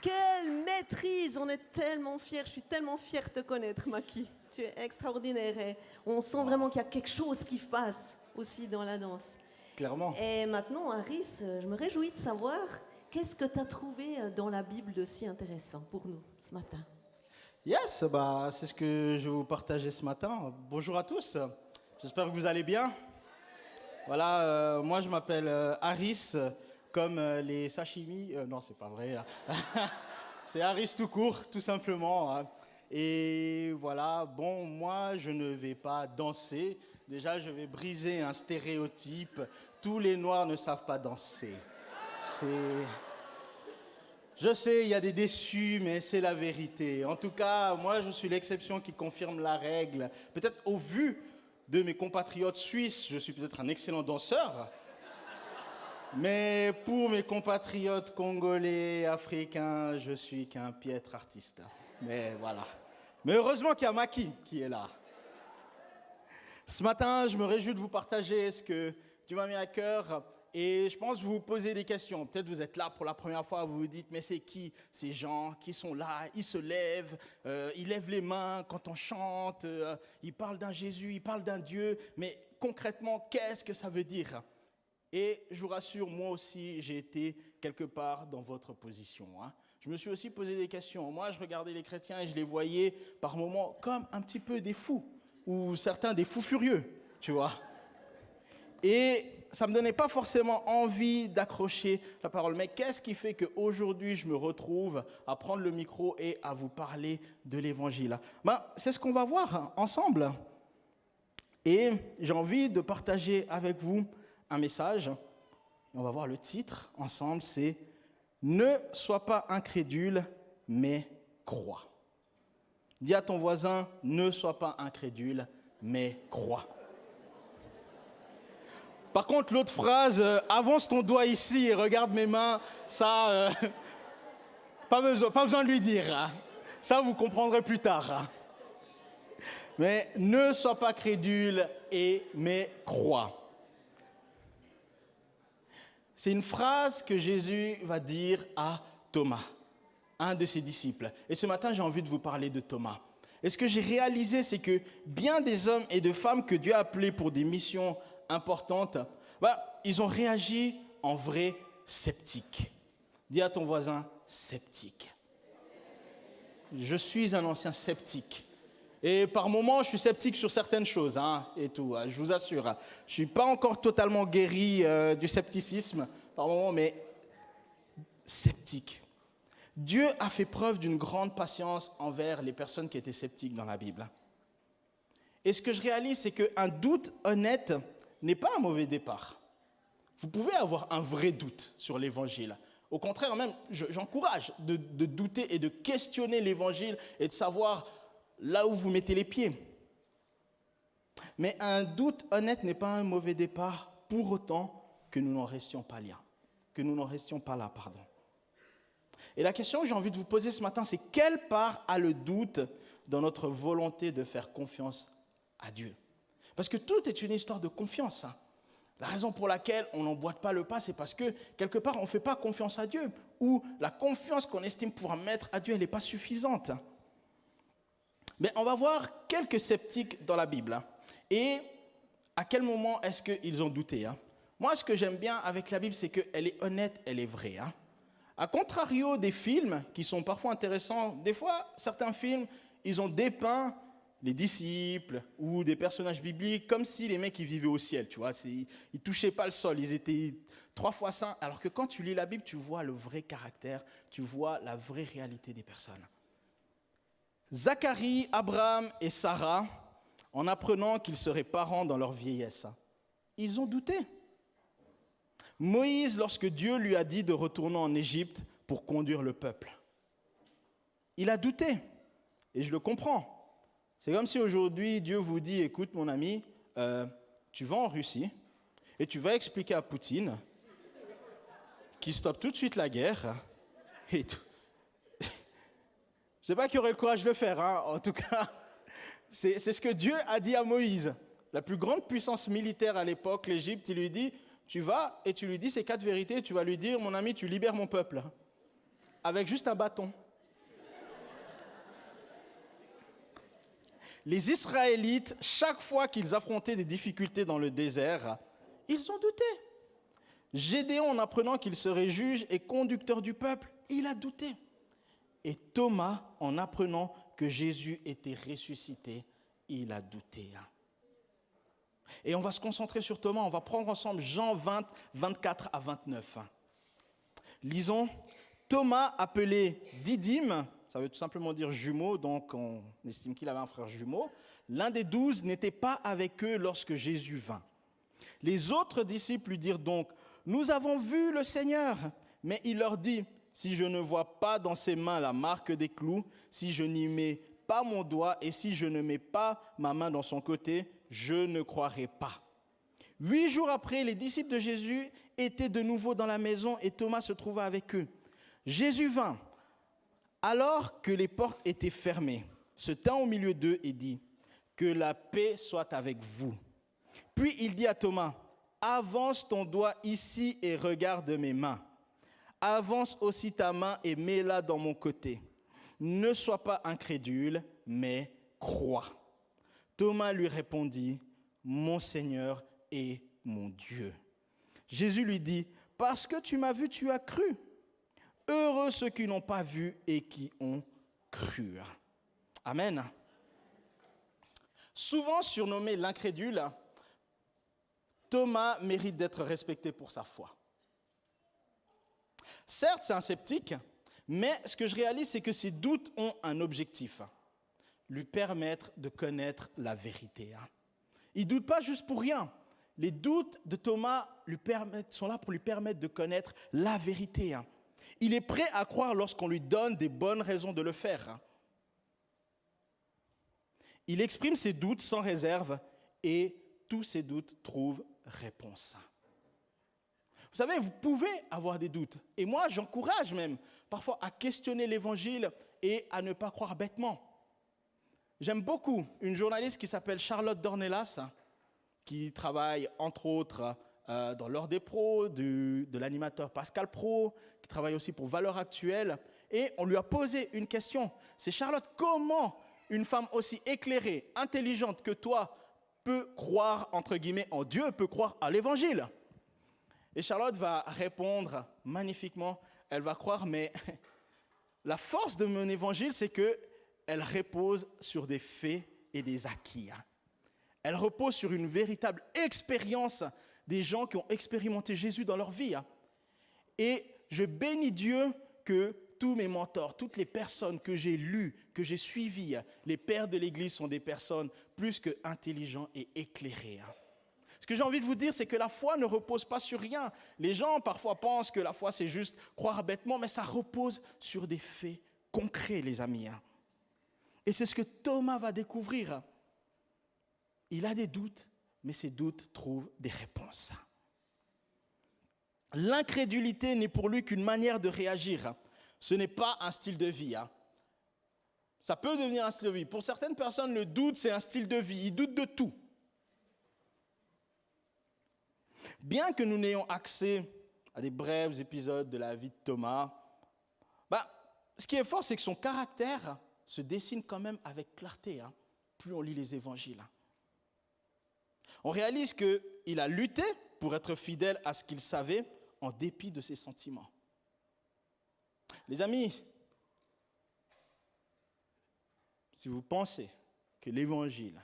Quelle maîtrise! On est tellement fiers. Je suis tellement fière de te connaître, Maki. Tu es extraordinaire. Et on sent vraiment qu'il y a quelque chose qui passe aussi dans la danse. Clairement. Et maintenant, Aris, je me réjouis de savoir qu'est-ce que tu as trouvé dans la Bible de si intéressant pour nous ce matin. Yes, c'est ce que je vais vous partager ce matin. Bonjour à tous. J'espère que vous allez bien. Voilà, moi je m'appelle Aris, comme les sashimi. Non, c'est pas vrai. C'est Aris tout court, tout simplement. Et voilà, bon, moi je ne vais pas danser. Déjà, je vais briser un stéréotype. Tous les Noirs ne savent pas danser. Je sais, il y a des déçus, mais c'est la vérité. En tout cas, moi, je suis l'exception qui confirme la règle. Peut-être au vu de mes compatriotes suisses, je suis peut-être un excellent danseur. Mais pour mes compatriotes congolais, africains, je suis qu'un piètre artiste. Mais voilà. Mais heureusement qu'il y a Maki qui est là. Ce matin, je me réjouis de vous partager ce que Dieu m'a mis à cœur. Et je pense que vous vous posez des questions. Peut-être vous êtes là pour la première fois, vous vous dites, mais c'est qui ces gens qui sont là? Ils se lèvent, ils lèvent les mains quand on chante, ils parlent d'un Jésus, ils parlent d'un Dieu. Mais concrètement, qu'est-ce que ça veut dire? Et je vous rassure, moi aussi, j'ai été quelque part dans votre position. Je me suis aussi posé des questions. Moi, je regardais les chrétiens et je les voyais par moments comme un petit peu des fous, ou certains des fous furieux, tu vois. Et ça ne me donnait pas forcément envie d'accrocher la parole. Mais qu'est-ce qui fait qu'aujourd'hui, je me retrouve à prendre le micro et à vous parler de l'Évangile? C'est ce qu'on va voir ensemble. Et j'ai envie de partager avec vous un message. On va voir le titre ensemble, c'est « Ne sois pas incrédule, mais crois ». Dis à ton voisin « Ne sois pas incrédule, mais crois ». Par contre, l'autre phrase, avance ton doigt ici et regarde mes mains, ça, pas besoin de lui dire. Ça, vous comprendrez plus tard. Mais ne sois pas crédule, mais crois. C'est une phrase que Jésus va dire à Thomas, un de ses disciples. Et ce matin, j'ai envie de vous parler de Thomas. Et ce que j'ai réalisé, c'est que bien des hommes et de femmes que Dieu a appelés pour des missions importantes, ils ont réagi en vrais sceptiques. Dis à ton voisin, sceptique. Je suis un ancien sceptique. Et par moments, je suis sceptique sur certaines choses, et tout, je vous assure. Je ne suis pas encore totalement guéri du scepticisme, par moments, mais sceptique. Dieu a fait preuve d'une grande patience envers les personnes qui étaient sceptiques dans la Bible. Et ce que je réalise, c'est qu'un doute honnête n'est pas un mauvais départ. Vous pouvez avoir un vrai doute sur l'Évangile. Au contraire, même, j'encourage de douter et de questionner l'Évangile et de savoir là où vous mettez les pieds. Mais un doute honnête n'est pas un mauvais départ, pour autant que nous n'en restions pas là. Et la question que j'ai envie de vous poser ce matin, c'est quelle part a le doute dans notre volonté de faire confiance à Dieu? Parce que tout est une histoire de confiance. La raison pour laquelle on n'emboîte pas le pas, c'est parce que quelque part, on ne fait pas confiance à Dieu, ou la confiance qu'on estime pouvoir mettre à Dieu, elle n'est pas suffisante. Mais on va voir quelques sceptiques dans la Bible. Et à quel moment est-ce qu'ils ont douté? Moi, ce que j'aime bien avec la Bible, c'est qu'elle est honnête, elle est vraie. A contrario des films, qui sont parfois intéressants, des fois, certains films, ils ont dépeint les disciples ou des personnages bibliques comme si les mecs ils vivaient au ciel, tu vois. Ils ne touchaient pas le sol, ils étaient 3 fois saints. Alors que quand tu lis la Bible, tu vois le vrai caractère, tu vois la vraie réalité des personnes. Zacharie, Abraham et Sarah, en apprenant qu'ils seraient parents dans leur vieillesse, ils ont douté. Moïse, lorsque Dieu lui a dit de retourner en Égypte pour conduire le peuple, il a douté. Et je le comprends. C'est comme si aujourd'hui, Dieu vous dit, écoute mon ami, tu vas en Russie et tu vas expliquer à Poutine qu'il stoppe tout de suite la guerre et tout. Je ne sais pas qui aurait le courage de le faire, en tout cas, c'est ce que Dieu a dit à Moïse. La plus grande puissance militaire à l'époque, l'Égypte, il lui dit, tu vas et tu lui dis ces 4 vérités, tu vas lui dire, mon ami, tu libères mon peuple. avec juste un bâton. Les Israélites, chaque fois qu'ils affrontaient des difficultés dans le désert, ils ont douté. Gédéon, en apprenant qu'il serait juge et conducteur du peuple, il a douté. Et Thomas, en apprenant que Jésus était ressuscité, il a douté. Et on va se concentrer sur Thomas, on va prendre ensemble Jean 20, 24 à 29. Lisons, Thomas, appelé Didyme, ça veut tout simplement dire jumeau, donc on estime qu'il avait un frère jumeau, l'un des 12 n'était pas avec eux lorsque Jésus vint. Les autres disciples lui dirent donc, « Nous avons vu le Seigneur !» Mais il leur dit, « Si je ne vois pas dans ses mains la marque des clous, si je n'y mets pas mon doigt et si je ne mets pas ma main dans son côté, je ne croirai pas. » 8 jours après, les disciples de Jésus étaient de nouveau dans la maison et Thomas se trouva avec eux. Jésus vint, alors que les portes étaient fermées, se tint au milieu d'eux et dit, « Que la paix soit avec vous. » Puis il dit à Thomas, « Avance ton doigt ici et regarde mes mains. Avance aussi ta main et mets-la dans mon côté. Ne sois pas incrédule, mais crois. » Thomas lui répondit, « Mon Seigneur et mon Dieu. » Jésus lui dit, « Parce que tu m'as vu, tu as cru. Heureux ceux qui n'ont pas vu et qui ont cru. » Amen. Souvent surnommé l'incrédule, Thomas mérite d'être respecté pour sa foi. Certes, c'est un sceptique, mais ce que je réalise, c'est que ses doutes ont un objectif, lui permettre de connaître la vérité. Il ne doute pas juste pour rien. Les doutes de Thomas sont là pour lui permettre de connaître la vérité. Il est prêt à croire lorsqu'on lui donne des bonnes raisons de le faire. Il exprime ses doutes sans réserve et tous ses doutes trouvent réponse. Vous savez, vous pouvez avoir des doutes. Et moi, j'encourage même parfois à questionner l'Évangile et à ne pas croire bêtement. J'aime beaucoup une journaliste qui s'appelle Charlotte Dornelas, qui travaille entre autres dans l'Heure des pros, de l'animateur Pascal Pro, qui travaille aussi pour Valeurs Actuelles. Et on lui a posé une question. C'est Charlotte, comment une femme aussi éclairée, intelligente que toi peut croire, entre guillemets, en Dieu, peut croire à l'Évangile? Et Charlotte va répondre magnifiquement, elle va croire, mais la force de mon Évangile, c'est qu'elle repose sur des faits et des acquis. Elle repose sur une véritable expérience des gens qui ont expérimenté Jésus dans leur vie. Et je bénis Dieu que tous mes mentors, toutes les personnes que j'ai lues, que j'ai suivies, les pères de l'Église sont des personnes plus que intelligentes et éclairées. Ce que j'ai envie de vous dire, c'est que la foi ne repose pas sur rien. Les gens parfois pensent que la foi, c'est juste croire bêtement, mais ça repose sur des faits concrets, les amis. Et c'est ce que Thomas va découvrir. Il a des doutes, mais ces doutes trouvent des réponses. L'incrédulité n'est pour lui qu'une manière de réagir. Ce n'est pas un style de vie. Ça peut devenir un style de vie. Pour certaines personnes, le doute, c'est un style de vie. Ils doutent de tout. Bien que nous n'ayons accès à des brefs épisodes de la vie de Thomas, ce qui est fort, c'est que son caractère se dessine quand même avec clarté, plus on lit les évangiles. On réalise qu'il a lutté pour être fidèle à ce qu'il savait en dépit de ses sentiments. Les amis, si vous pensez que l'évangile,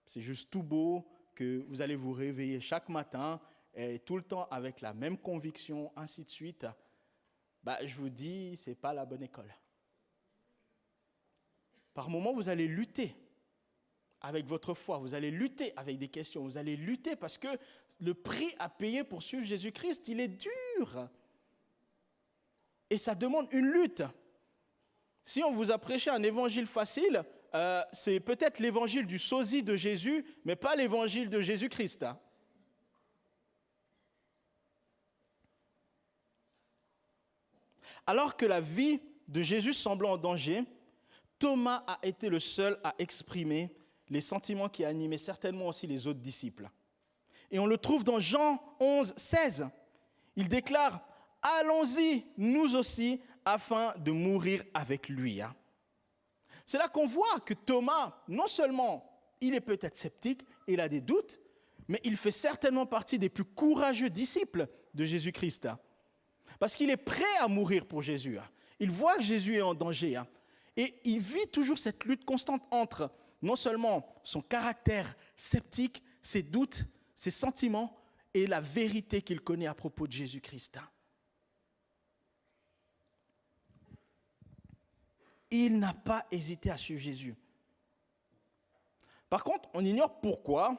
c'est juste tout beau, que vous allez vous réveiller chaque matin et tout le temps avec la même conviction, ainsi de suite, je vous dis, ce n'est pas la bonne école. Par moments, vous allez lutter avec votre foi, vous allez lutter avec des questions, vous allez lutter parce que le prix à payer pour suivre Jésus-Christ, il est dur. Et ça demande une lutte. Si on vous a prêché un évangile facile, c'est peut-être l'évangile du sosie de Jésus, mais pas l'évangile de Jésus-Christ. Alors que la vie de Jésus semblait en danger, Thomas a été le seul à exprimer les sentiments qui animaient certainement aussi les autres disciples. Et on le trouve dans Jean 11, 16. Il déclare « Allons-y, nous aussi, afin de mourir avec lui. C'est là qu'on voit que Thomas, non seulement il est peut-être sceptique, il a des doutes, mais il fait certainement partie des plus courageux disciples de Jésus-Christ. Parce qu'il est prêt à mourir pour Jésus. Il voit que Jésus est en danger. Et il vit toujours cette lutte constante entre non seulement son caractère sceptique, ses doutes, ses sentiments et la vérité qu'il connaît à propos de Jésus-Christ. Il n'a pas hésité à suivre Jésus. Par contre, on ignore pourquoi,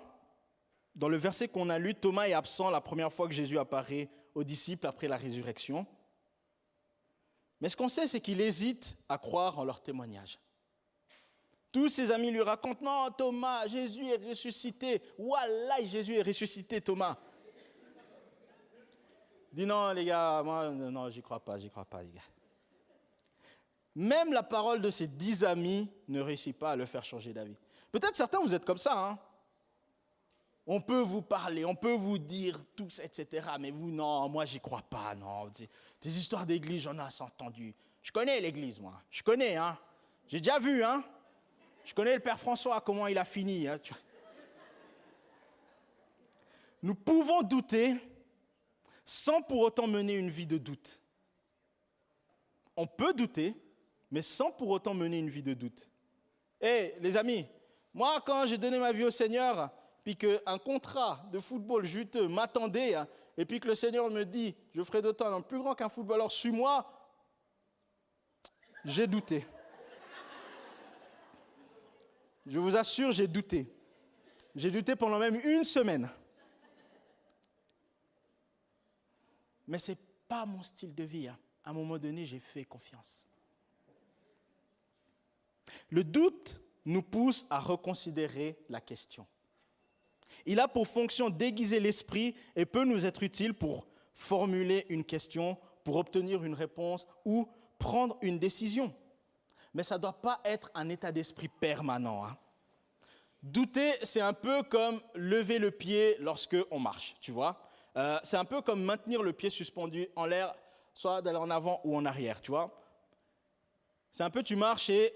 dans le verset qu'on a lu, Thomas est absent la première fois que Jésus apparaît aux disciples après la résurrection. Mais ce qu'on sait, c'est qu'il hésite à croire en leur témoignage. Tous ses amis lui racontent, non, Thomas, Jésus est ressuscité. Wallah, Jésus est ressuscité, Thomas. Il dit, non, les gars, moi, non, j'y crois pas, les gars. Même la parole de ses 10 amis ne réussit pas à le faire changer d'avis. Peut-être certains, vous êtes comme ça, On peut vous parler, on peut vous dire tout ça, etc. Mais vous, non, moi, j'y crois pas, non. Des histoires d'église, j'en ai assez entendu. Je connais l'église, moi. Je connais, J'ai déjà vu, Je connais le Père François, comment il a fini. Nous pouvons douter sans pour autant mener une vie de doute. On peut douter, mais sans pour autant mener une vie de doute. Les amis, moi, quand j'ai donné ma vie au Seigneur, puis qu'un contrat de football juteux m'attendait, et puis que le Seigneur me dit, je ferai de toi un plus grand qu'un footballeur, suis-moi, j'ai douté. Je vous assure, j'ai douté. J'ai douté pendant même 1 semaine. Mais ce n'est pas mon style de vie. À un moment donné, j'ai fait confiance. Le doute nous pousse à reconsidérer la question. Il a pour fonction d'aiguiser l'esprit et peut nous être utile pour formuler une question, pour obtenir une réponse ou prendre une décision. Mais ça ne doit pas être un état d'esprit permanent. Douter, c'est un peu comme lever le pied lorsqu'on marche, tu vois. C'est un peu comme maintenir le pied suspendu en l'air, soit d'aller en avant ou en arrière, tu vois. C'est un peu, tu marches et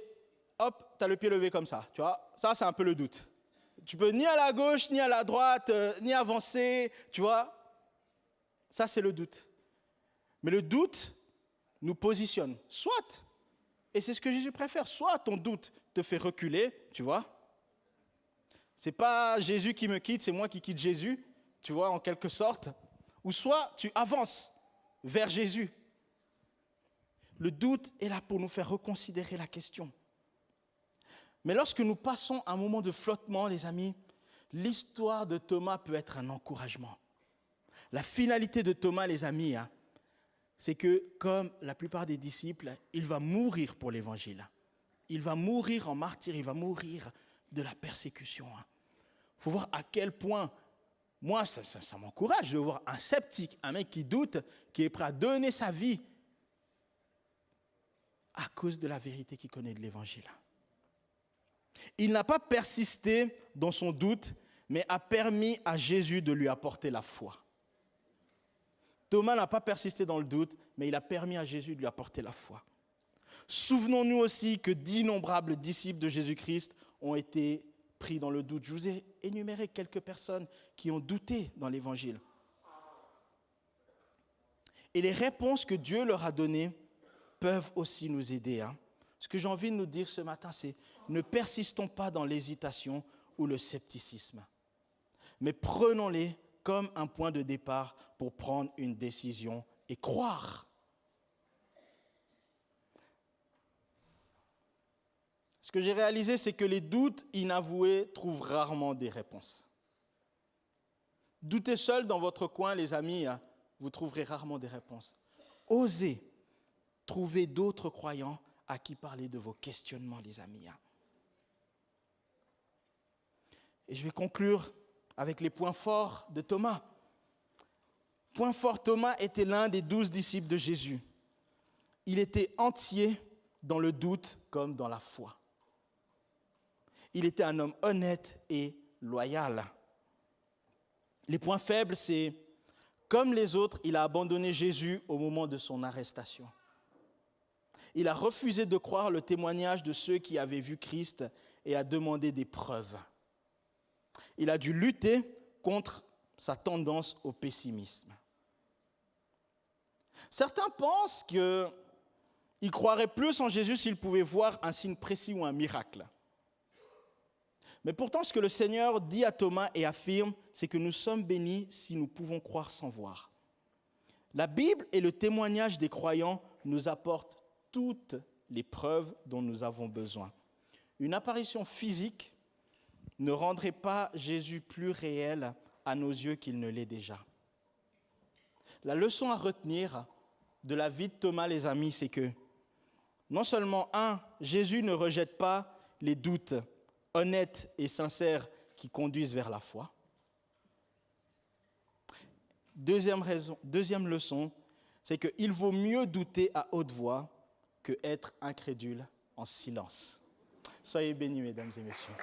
hop, tu as le pied levé comme ça, tu vois. Ça, c'est un peu le doute. Tu peux ni à la gauche, ni à la droite, ni avancer, tu vois. Ça, c'est le doute. Mais le doute nous positionne. Soit, et c'est ce que Jésus préfère, soit ton doute te fait reculer, tu vois. C'est pas Jésus qui me quitte, c'est moi qui quitte Jésus, tu vois, en quelque sorte. Ou soit tu avances vers Jésus. Le doute est là pour nous faire reconsidérer la question. Mais lorsque nous passons un moment de flottement, les amis, l'histoire de Thomas peut être un encouragement. La finalité de Thomas, les amis, c'est que, comme la plupart des disciples, il va mourir pour l'évangile. Il va mourir en martyr, il va mourir de la persécution. Il faut voir à quel point, moi, ça m'encourage de voir un sceptique, un mec qui doute, qui est prêt à donner sa vie à cause de la vérité qu'il connaît de l'évangile. Il n'a pas persisté dans son doute, mais a permis à Jésus de lui apporter la foi. Thomas n'a pas persisté dans le doute, mais il a permis à Jésus de lui apporter la foi. Souvenons-nous aussi que d'innombrables disciples de Jésus-Christ ont été pris dans le doute. Je vous ai énuméré quelques personnes qui ont douté dans l'Évangile. Et les réponses que Dieu leur a données peuvent aussi nous aider. Ce que j'ai envie de nous dire ce matin, c'est ne persistons pas dans l'hésitation ou le scepticisme, mais prenons-les comme un point de départ pour prendre une décision et croire. Ce que j'ai réalisé, c'est que les doutes inavoués trouvent rarement des réponses. Doutez seul dans votre coin, les amis, vous trouverez rarement des réponses. Osez trouver d'autres croyants à qui parler de vos questionnements, les amis. Et je vais conclure avec les points forts de Thomas. Point fort, Thomas était l'un des 12 disciples de Jésus. Il était entier dans le doute comme dans la foi. Il était un homme honnête et loyal. Les points faibles, c'est, comme les autres, il a abandonné Jésus au moment de son arrestation. Il a refusé de croire le témoignage de ceux qui avaient vu Christ et a demandé des preuves. Il a dû lutter contre sa tendance au pessimisme. Certains pensent qu'ils croiraient plus en Jésus s'ils pouvaient voir un signe précis ou un miracle. Mais pourtant, ce que le Seigneur dit à Thomas et affirme, c'est que nous sommes bénis si nous pouvons croire sans voir. La Bible et le témoignage des croyants nous apportent toutes les preuves dont nous avons besoin. Une apparition physique ne rendrait pas Jésus plus réel à nos yeux qu'il ne l'est déjà. La leçon à retenir de la vie de Thomas, les amis, c'est que non seulement, Jésus ne rejette pas les doutes honnêtes et sincères qui conduisent vers la foi. Deuxième leçon, c'est qu'il vaut mieux douter à haute voix que être incrédule en silence. Soyez bénis, mesdames et messieurs.